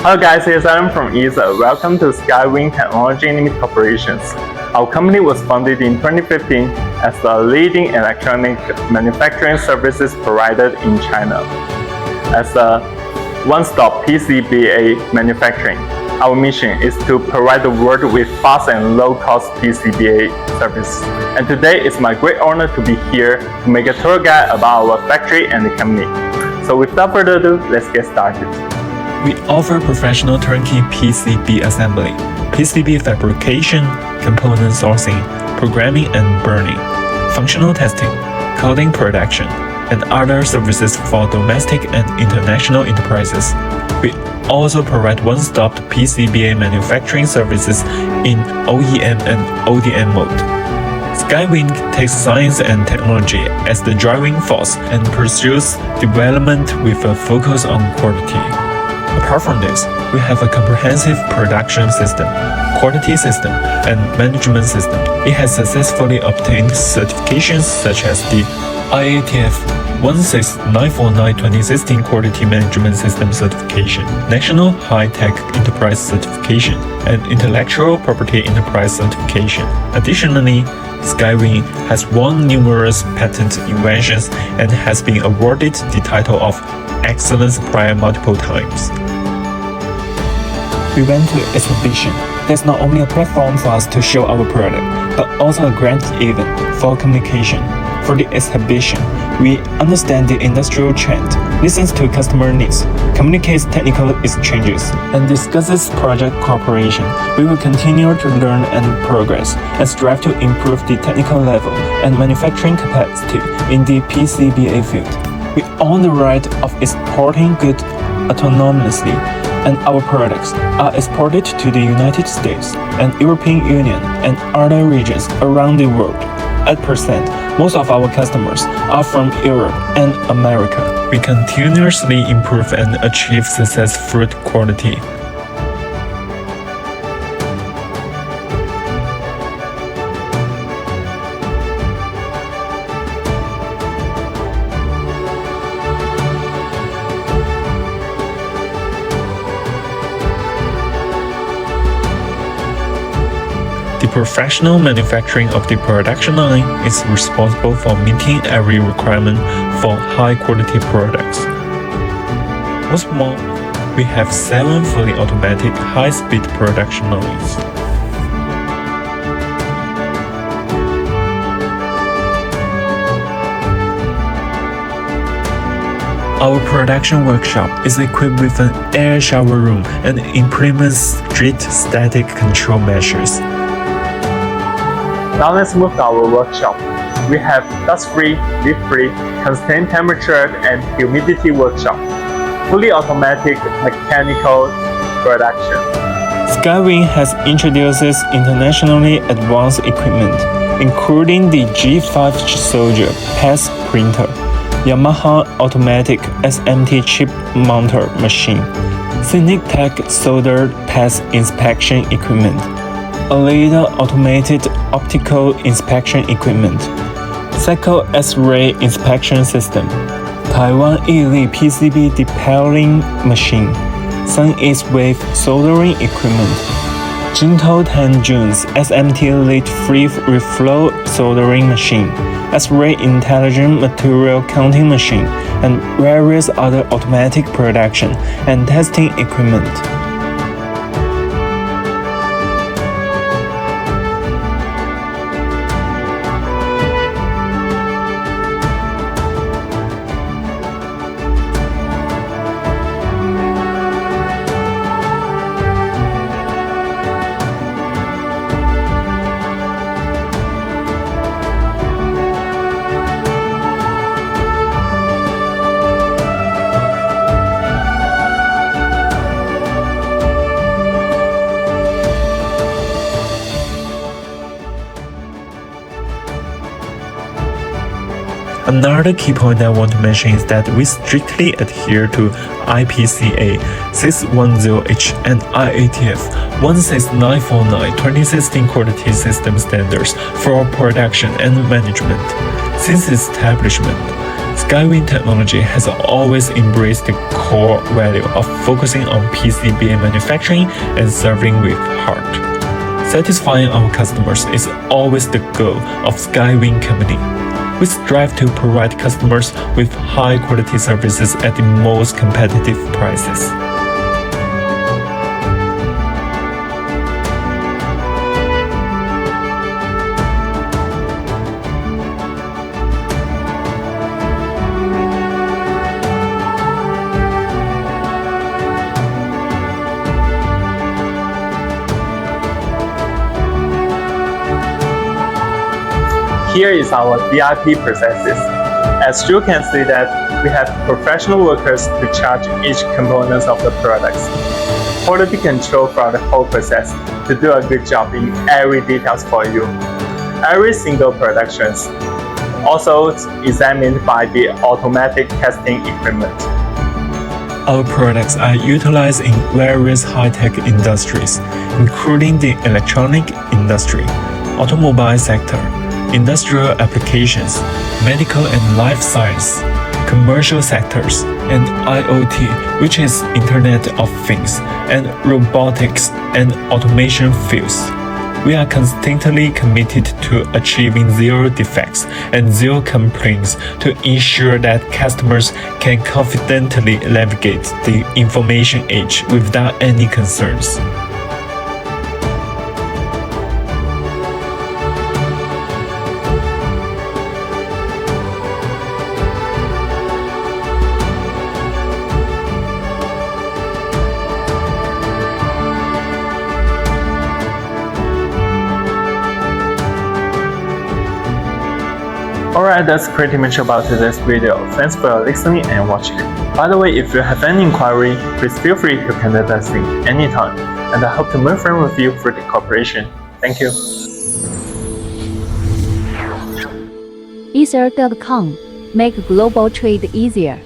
Hello guys, here's Adam from ESA. Welcome to Sky-Win Technology Corporation. Our company was founded in 2015 as the leading electronic manufacturing services provider in China. As a one-stop PCBA manufacturing, our mission is to provide the world with fast and low-cost PCBA service. And today it's my great honor to be here to make a tour guide about our factory and the company. So without further ado, let's get started. We offer professional turnkey PCB assembly, PCB fabrication, component sourcing, programming and burning, functional testing, coding production, and other services for domestic and international enterprises. We also provide one-stop PCBA manufacturing services in OEM and ODM mode. Sky-Win takes science and technology as the driving force and pursues development with a focus on quality. Apart from this, we have a comprehensive production system, quality system, and management system. It has successfully obtained certifications such as the IATF 16949-2016 Quality Management System Certification, National High-Tech Enterprise Certification, and Intellectual Property Enterprise Certification. Additionally, Sky-Win has won numerous patent inventions and has been awarded the title of Excellent Supplier multiple times. We went to exhibition. That's not only a platform for us to show our product, but also a grand event for communication. For the exhibition, we understand the industrial trend, listens to customer needs, communicates technical exchanges, and discusses project cooperation. We will continue to learn and progress and strive to improve the technical level and manufacturing capacity in the PCBA field. We own the right of exporting goods autonomously, and our products are exported to the United States and European Union and other regions around the world. At present, most of our customers are from Europe and America. We continuously improve and achieve successful quality. The professional manufacturing of the production line is responsible for meeting every requirement for high-quality products. What's more, we have 7 fully automated high-speed production lines. Our production workshop is equipped with an air shower room and implements strict static control measures. Now let's move to our workshop. We have dust-free, leak-free, constant temperature and humidity workshop, fully automatic mechanical production. Sky-Win has introduced internationally advanced equipment, including the G5 Soldier PAS printer, Yamaha automatic SMT chip mounter machine, Scenic Tech solder PAS inspection equipment, a laser automated optical inspection equipment, Cycle X-ray inspection system, Taiwan Yili PCB depaneling machine, Sun East Wave soldering equipment, Jintou Tanjun's SMT lead-free reflow soldering machine, X-ray intelligent material counting machine, and various other automatic production and testing equipment. Another key point I want to mention is that we strictly adhere to IPCA 610H and IATF 16949-2016 quality system standards for production and management. Since its establishment, Sky-Win Technology has always embraced the core value of focusing on PCB manufacturing and serving with heart. Satisfying our customers is always the goal of Sky-Win Company. We strive to provide customers with high-quality services at the most competitive prices. Here is our VIP processes. As you can see that we have professional workers to charge each component of the products. Quality control for the whole process to do a good job in every details for you. Every single productions also examined by the automatic testing equipment. Our products are utilized in various high-tech industries, including the electronic industry, automobile sector, industrial applications, medical and life science, commercial sectors, and IoT, which is Internet of Things, and robotics and automation fields. We are constantly committed to achieving zero defects and zero complaints to ensure that customers can confidently navigate the information age without any concerns. Alright, that's pretty much about today's video. Thanks for listening and watching. By the way, if you have any inquiry, please feel free to contact us anytime, and I hope to move forward with you for the cooperation. Thank you. Ether.com. Make global trade easier.